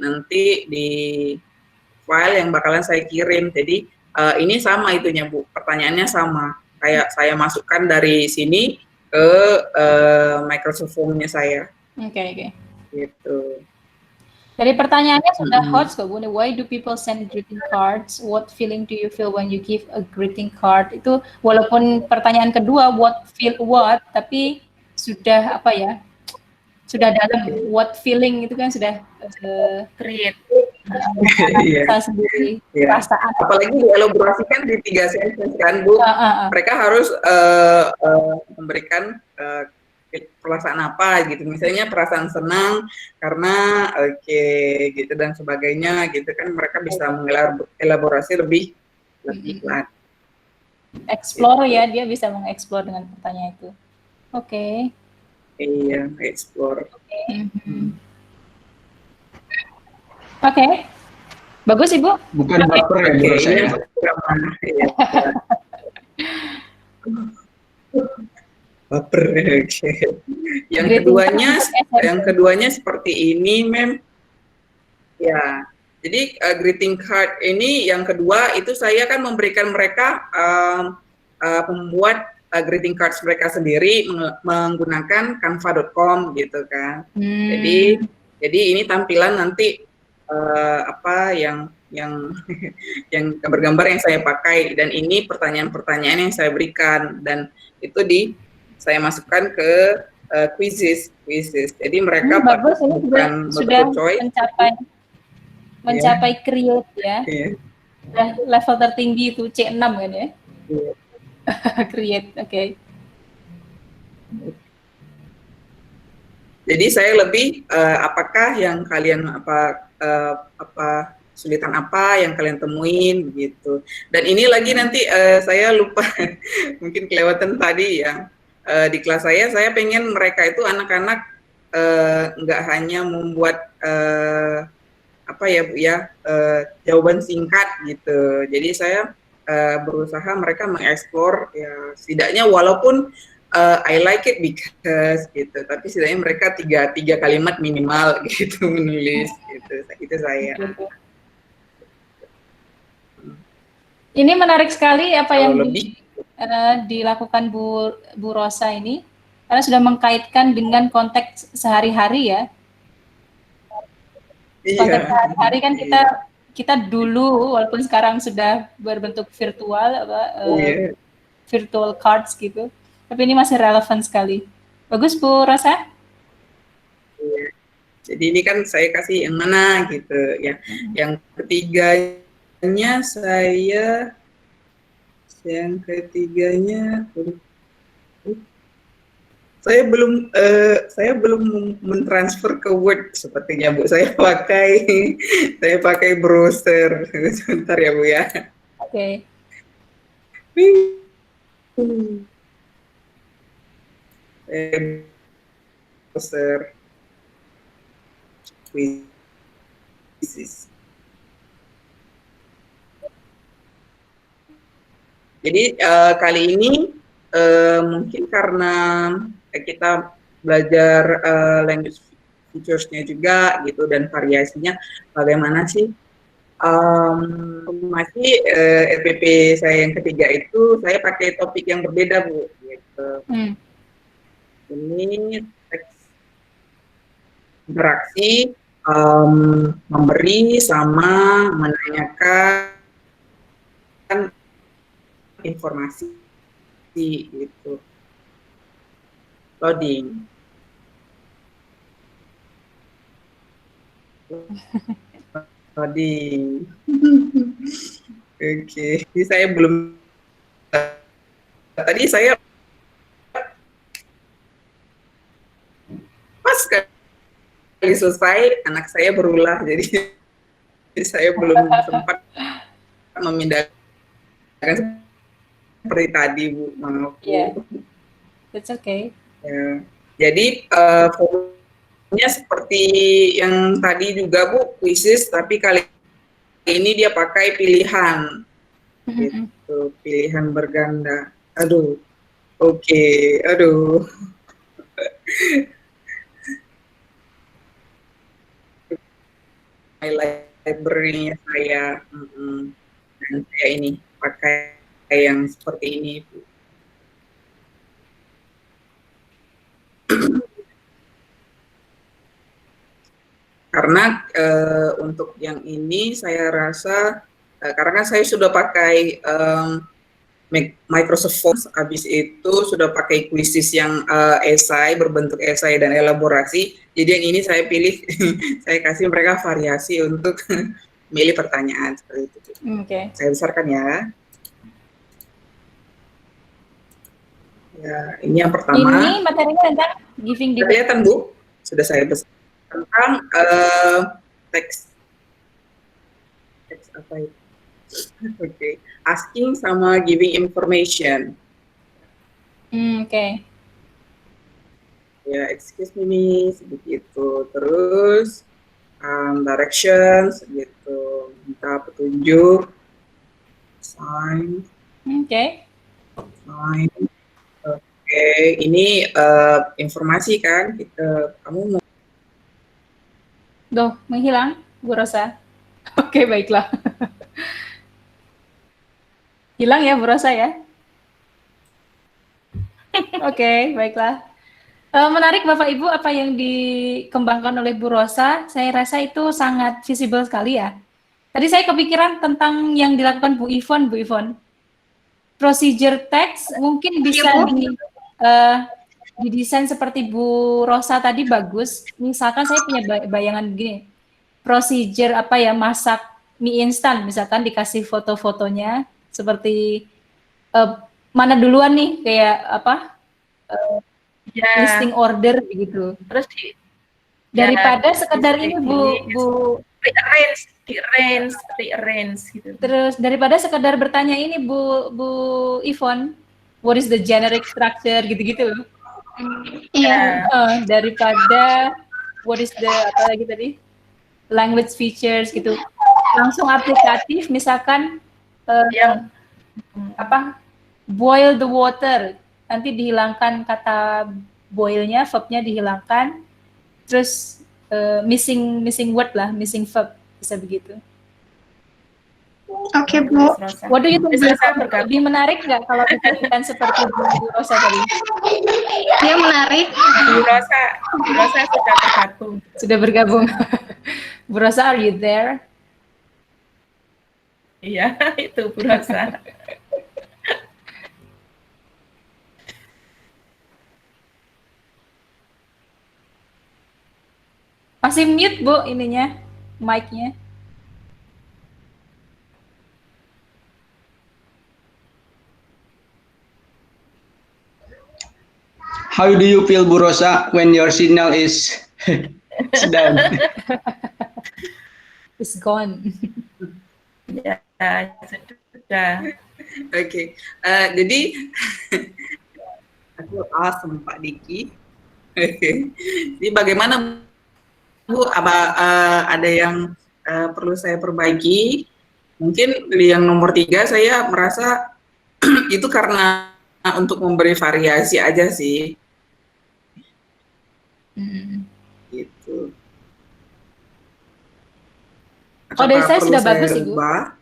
nanti di file yang bakalan saya kirim. Jadi ini sama itunya, Bu. Pertanyaannya sama. Kayak saya masukkan dari sini ke Microsoft Form-nya saya. Oke. Gitu. Dari pertanyaannya sudah hot kok, Bu. Why do people send greeting cards? What feeling do you feel when you give a greeting card? Itu walaupun pertanyaan kedua what feel what, tapi sudah apa ya? Sudah dalam what feeling itu kan sudah Create. Kita sendiri perasaan. Apalagi dielaborasikan di 3 sentence kan, Bu. Mereka harus memberikan perasaan apa gitu, misalnya perasaan senang karena gitu dan sebagainya gitu kan, mereka bisa mengelaborasi lebih lagi. Explore ya, dia bisa mengeksplor dengan pertanyaan itu. Oke. Iya, explore. Oke. Bagus Ibu. Bukan baper ya, Bu Rosa ya. Baper. Yang keduanya seperti ini, Mem. Ya. Jadi greeting card ini yang kedua itu saya kan memberikan mereka membuat greeting cards mereka sendiri menggunakan canva.com gitu kan. Jadi ini tampilan nanti apa yang gambar-gambar yang saya pakai, dan ini pertanyaan-pertanyaan yang saya berikan, dan itu saya masukkan ke quizzes. Jadi mereka bagus, ini bukan sudah choice, mencapai create ya. Level tertinggi itu C6 kan ya. Create, oke. Jadi saya lebih apakah yang kalian kesulitan apa yang kalian temuin gitu. Dan ini lagi nanti saya lupa mungkin kelewatan tadi ya, di kelas saya pengen mereka itu anak-anak nggak hanya membuat apa ya, Bu ya, jawaban singkat gitu. Jadi saya berusaha mereka mengeksplor ya, setidaknya walaupun I like it because gitu, tapi setidaknya mereka tiga kalimat minimal gitu menulis gitu. Itu saya. Ini menarik sekali apa yang lebih dilakukan Bu Rosa ini, karena sudah mengkaitkan dengan konteks sehari-hari ya. Konteks sehari-hari kan kita dulu walaupun sekarang sudah berbentuk virtual virtual cards gitu, tapi ini masih relevan sekali. Bagus Bu Rosa. Jadi ini kan saya kasih yang mana gitu ya. Yang ketiganya saya belum mentransfer ke Word sepertinya, Bu. Saya pakai browser. Sebentar ya, Bu ya. Oke. Browser. Jadi kali ini mungkin karena kita belajar language features-nya juga gitu, dan variasinya bagaimana sih. Masih RPP saya yang ketiga itu saya pakai topik yang berbeda, Bu. Gitu. Ini teks interaksi, memberi sama menanyakan informasi gitu. Loading. Loading. Oke. Jadi saya belum, tadi saya pas kali selesai anak saya berulah, jadi saya belum sempat memindahkan seperti tadi, Bu. Maaf. Yeah. That's okay. Ya. Jadi seperti yang tadi juga Bu, kuisis, tapi kali ini dia pakai pilihan, gitu, pilihan berganda. Aduh, oke, aduh. Library-nya saya, dan saya ini pakai yang seperti ini, Bu. Karena untuk yang ini saya rasa karena saya sudah pakai Microsoft Forms, habis itu sudah pakai quizzes yang esai, berbentuk esai dan elaborasi. Jadi yang ini saya pilih, saya kasih mereka variasi untuk milih pertanyaan seperti itu. Oke. Saya besarkan ya. Ya, ini yang pertama. Ini materinya tentang giving detail. Kelihatan Bu, sudah saya besarkan tentang teks apa itu? Oke, asking sama giving information. Oke. Ya, excuse me, seperti itu. Terus directions, gitu. Minta petunjuk. Sign. Oke. Sign. Oke, ini informasi kan? Kamu mau? Duh, menghilang, Bu Rosa. Oke, baiklah. Hilang ya, Bu Rosa ya? Oke, baiklah. Menarik Bapak Ibu apa yang dikembangkan oleh Bu Rosa. Saya rasa itu sangat visible sekali ya. Tadi saya kepikiran tentang yang dilakukan Bu Ivon. Procedure text mungkin bisa didesain seperti Bu Rosa tadi bagus. Misalkan saya punya bayangan begini. Procedure apa ya, masak mie instan, misalkan dikasih foto-fotonya seperti mana duluan nih, kayak apa, listing order begitu. Terus daripada sekedar ini Bu rearrange gitu. Terus daripada sekedar bertanya ini Bu Ivon, what is the generic structure gitu-gitu loh. Iya. Daripada what is the apa lagi tadi, language features gitu, langsung aplikatif, misalkan yang apa, boil the water, nanti dihilangkan kata boilnya, verbnya dihilangkan, terus missing word lah, missing verb, bisa begitu. Oke, Bu. What do you think? Lebih menarik nggak kalau kita seperti Bu Rosa tadi? Dia menarik. Bu Rosa sudah bergabung. Sudah bergabung. Bu Rosa, are you there? Iya, itu Bu Rosa. Masih mute Bu ininya, mic-nya. How do you feel, Bu Rosa, when your signal is down? It's gone. Ya, sudah. Oke, jadi aku awesome Pak Diki. Jadi bagaimana Bu, ada yang perlu saya perbaiki? Mungkin di yang nomor 3 saya merasa itu karena untuk memberi variasi aja sih. Gitu. Oh, dari saya sudah bagus Ibu. Rubah?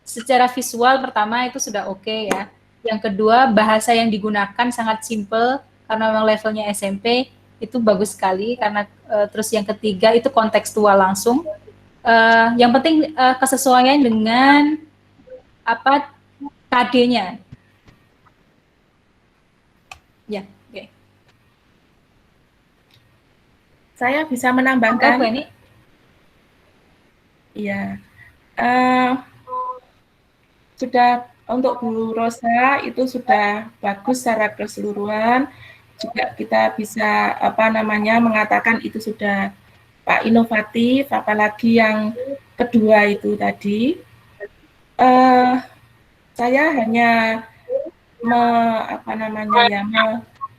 Secara visual pertama itu sudah oke ya. Yang kedua, bahasa yang digunakan sangat simple karena memang levelnya SMP, itu bagus sekali. Karena terus yang ketiga itu kontekstual langsung. Yang penting kesesuaian dengan apa KD-nya. Ya, oke. Saya bisa menambahkan. Apa ini? Iya. Sudah untuk Bu Rosa itu sudah bagus secara keseluruhan. Juga kita bisa mengatakan itu sudah Pak inovatif, apalagi yang kedua itu tadi. Saya hanya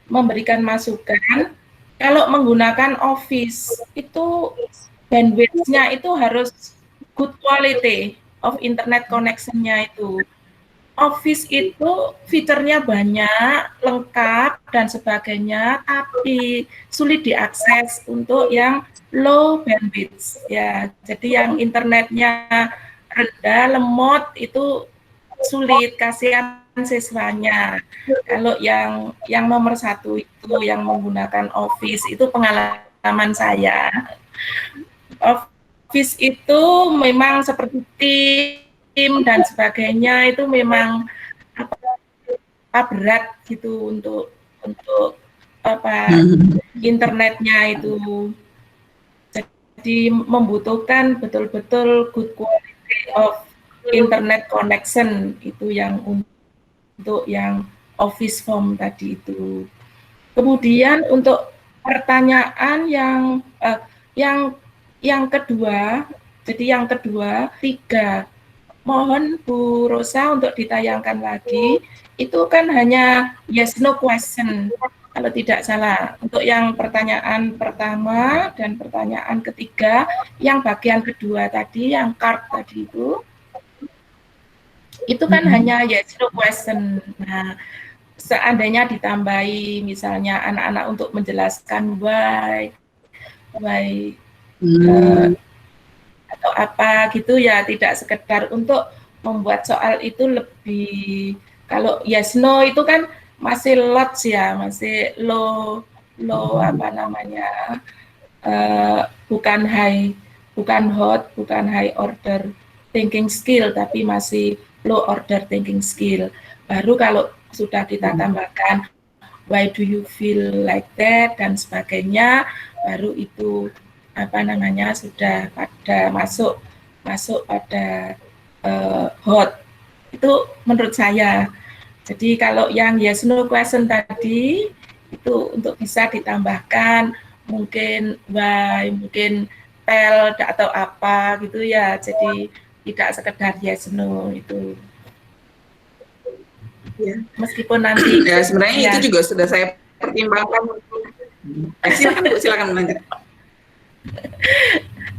memberikan masukan kalau menggunakan Office itu bandwidth-nya itu harus good quality of internet connection-nya itu. Office itu fiturnya banyak, lengkap dan sebagainya, tapi sulit diakses untuk yang low bandwidth ya. Jadi yang internetnya rendah, lemot itu sulit, kasihan siswanya. Kalau yang nomor 1 itu yang menggunakan Office itu pengalaman saya. Office itu memang seperti tim dan sebagainya itu memang berat gitu untuk internetnya itu. Jadi membutuhkan betul-betul good quality of internet connection itu yang untuk yang Office form tadi itu. Kemudian untuk pertanyaan yang kedua, jadi yang kedua 3, mohon Bu Rosa untuk ditayangkan lagi, itu kan hanya yes no question kalau tidak salah. Untuk yang pertanyaan pertama dan pertanyaan ketiga, yang bagian kedua tadi, yang card tadi itu kan hanya yes no question. Nah, seandainya ditambahi misalnya anak-anak untuk menjelaskan why atau apa gitu ya, tidak sekedar untuk membuat soal itu lebih, kalau yes no itu kan masih lots ya, masih low apa namanya, bukan hot, bukan high order thinking skill, tapi masih low order thinking skill. Baru kalau sudah kita tambahkan why do you feel like that dan sebagainya, baru itu apa namanya sudah pada masuk pada hot. Itu menurut saya. Jadi kalau yang yes no question tadi itu untuk bisa ditambahkan mungkin why, mungkin tell atau apa gitu ya. Jadi tidak sekedar yes no itu. Ya, meskipun nanti ya sebenarnya ya, itu juga sudah saya pertimbangkan. Silakan lanjut.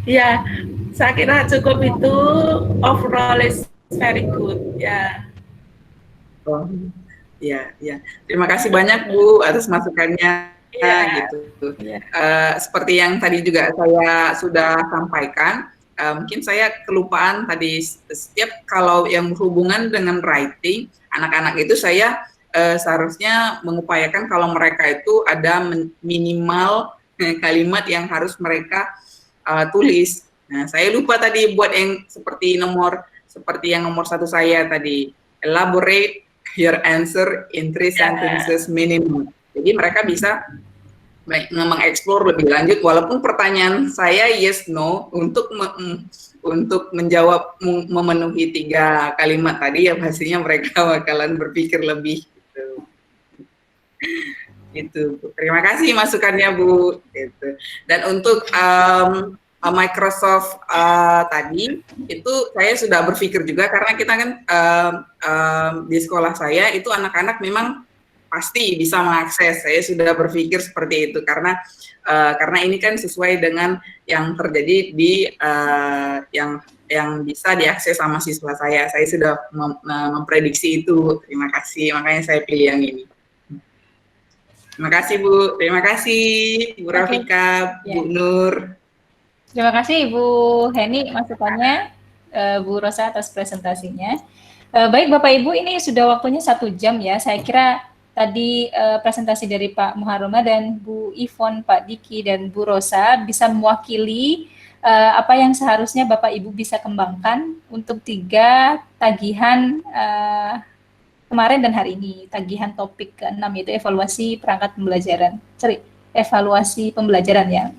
Ya, saya kira cukup itu, overall is very good ya. Oh, ya. Terima kasih banyak Bu atas masukannya. Gitu. Seperti yang tadi juga saya sudah sampaikan, mungkin saya kelupaan tadi, setiap kalau yang berhubungan dengan writing, anak-anak itu saya seharusnya mengupayakan kalau mereka itu ada minimal kalimat yang harus mereka tulis. Nah, saya lupa tadi buat yang seperti yang nomor 1 saya tadi, elaborate your answer in 3 sentences minimum. Jadi mereka bisa mengeksplor lebih lanjut, walaupun pertanyaan saya yes no untuk menjawab memenuhi 3 kalimat tadi, ya pastinya mereka bakalan berpikir lebih gitu. Terima kasih masukannya Bu. Gitu. Dan untuk Microsoft tadi itu saya sudah berpikir juga, karena kita kan di sekolah saya itu anak-anak memang pasti bisa mengakses. Saya sudah berpikir seperti itu karena ini kan sesuai dengan yang terjadi di yang bisa diakses sama siswa saya. Saya sudah memprediksi itu. Terima kasih, makanya saya pilih yang ini. Terima kasih Bu, terima kasih Bu Rafika, Bu Nur. Terima kasih Ibu Heni masukannya, Bu Rosa atas presentasinya. Baik Bapak Ibu, ini sudah waktunya 1 jam ya. Saya kira tadi presentasi dari Pak Muharrama dan Bu Ivon, Pak Diki dan Bu Rosa bisa mewakili apa yang seharusnya Bapak Ibu bisa kembangkan untuk 3 tagihan kemarin dan hari ini. Tagihan topik ke-6 yaitu evaluasi perangkat pembelajaran. Evaluasi pembelajaran ya.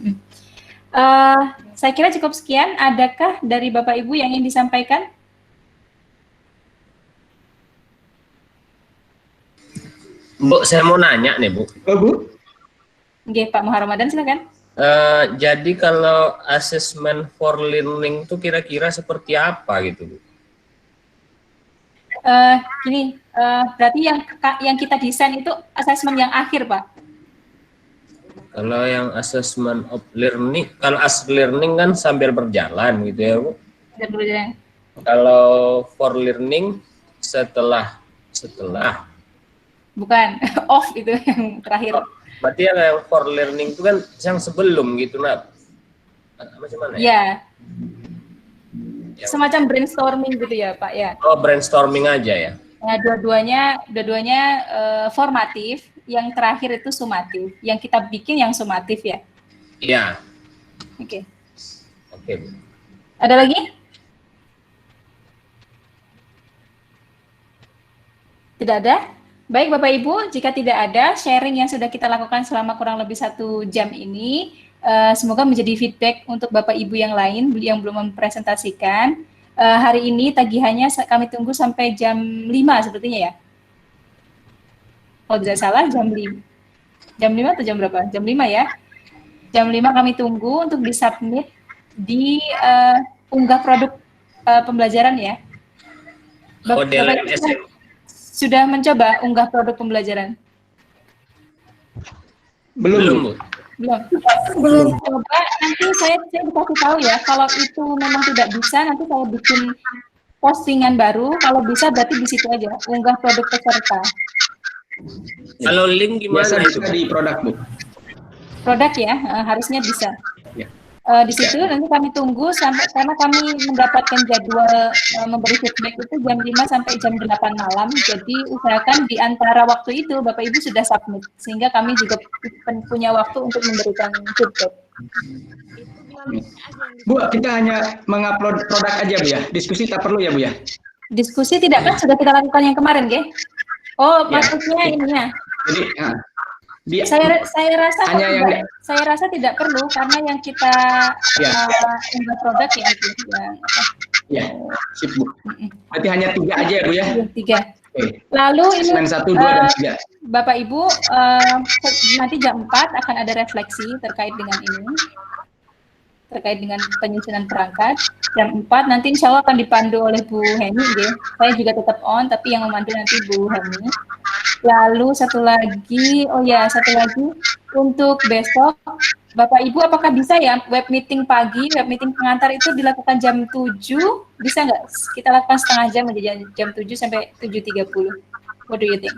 Saya kira cukup sekian. Adakah dari Bapak Ibu yang ingin disampaikan? Bu, saya mau nanya nih Bu. Bu? Oke, Pak Muharramadan silakan. Jadi kalau assessment for learning itu kira-kira seperti apa gitu Bu? Berarti yang kita desain itu assessment yang akhir Pak. Kalau yang assessment of learning, kalau as learning kan sambil berjalan gitu ya Bu. Berjalan. Kalau for learning setelah Bukan off itu yang terakhir. Berarti yang for learning itu kan yang sebelum gitu nak. Macam mana ya? Ya. Semacam brainstorming gitu ya Pak ya. Oh, brainstorming aja ya. Nah, dua-duanya formatif, yang terakhir itu sumatif. Yang kita bikin yang sumatif ya. Iya. Oke. Oke, Bu. Ada lagi? Tidak ada? Baik Bapak Ibu, jika tidak ada, sharing yang sudah kita lakukan selama kurang lebih 1 jam ini, semoga menjadi feedback untuk Bapak Ibu yang lain yang belum mempresentasikan. Hari ini tagihannya kami tunggu sampai jam 5 sepertinya ya. Kalau tidak salah jam 5. Jam 5 atau jam berapa? Jam 5 ya. Jam 5 kami tunggu untuk disubmit di unggah produk pembelajaran ya. Bapak Ibu sudah mencoba unggah produk pembelajaran? Belum. Belum coba, nanti saya dikasih tahu ya, kalau itu memang tidak bisa, nanti saya bikin postingan baru, kalau bisa berarti di situ aja, unggah produk peserta. Kalau link gimana itu? Di produk Bu. Produk ya, harusnya bisa. Ya. Di situ nanti kami tunggu sampai, karena kami mendapatkan jadwal memberi feedback itu jam 5 sampai jam 8 malam, jadi usahakan di antara waktu itu Bapak Ibu sudah submit, sehingga kami juga punya waktu untuk memberikan feedback. Bu, kita hanya mengupload produk aja Bu ya, diskusi tak perlu ya Bu ya? Diskusi tidak kan sudah kita lakukan yang kemarin ya? Oh, ya. Maksudnya ininya. Jadi, saya rasa tidak perlu, karena yang kita unggah produk ya itu yang apa? Ya, sip Bu. Berarti hanya 3 aja ya Bu ya? 3. Okay. Lalu ini 1, 2, dan 3. Bapak Ibu, nanti jam 4 akan ada refleksi terkait dengan ini, terkait dengan penyusunan perangkat. Jam 4 nanti insya Allah akan dipandu oleh Bu Heni ya. Saya juga tetap on, tapi yang memandu nanti Bu Heni. Lalu satu lagi untuk besok, Bapak Ibu apakah bisa ya web meeting pagi, web meeting pengantar itu dilakukan jam 7, bisa nggak? Kita lakukan setengah jam aja, jam 7 sampai 7.30. What do you think?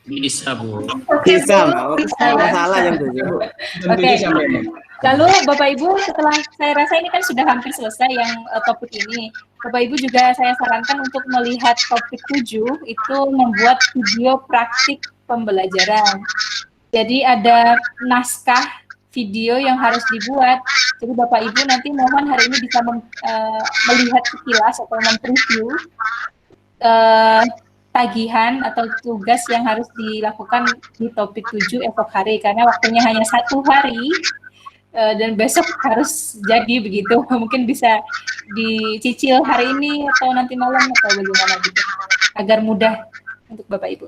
Bisa Bu. Bisa, masalah jam 7. Oke. Lalu Bapak Ibu, setelah saya rasa ini kan sudah hampir selesai yang topik ini, Bapak Ibu juga saya sarankan untuk melihat topik 7 itu membuat video praktik pembelajaran. Jadi ada naskah video yang harus dibuat. Jadi Bapak Ibu nanti mohon hari ini bisa melihat sekilas atau mempreview tagihan atau tugas yang harus dilakukan di topik 7 esok hari, karena waktunya hanya 1 hari. Dan besok harus jadi begitu, mungkin bisa dicicil hari ini atau nanti malam atau bagaimana gitu, agar mudah untuk Bapak Ibu.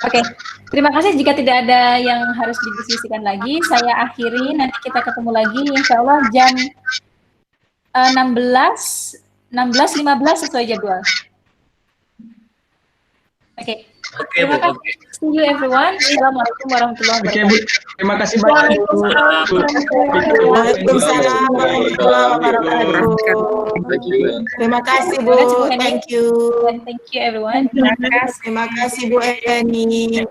Oke, terima kasih. Jika tidak ada yang harus didiskusikan lagi, saya akhiri. Nanti kita ketemu lagi insya Allah jam 16.15 sesuai jadwal. Oke. Terima kasih. See you everyone. Assalamualaikum warahmatullahi wabarakatuh. Oke, Bu. Terima kasih banyak. Waalaikumsalam warahmatullahi wabarakatuh. Terima kasih Bu. Thank you. Thank you everyone. Terima kasih Bu Eni.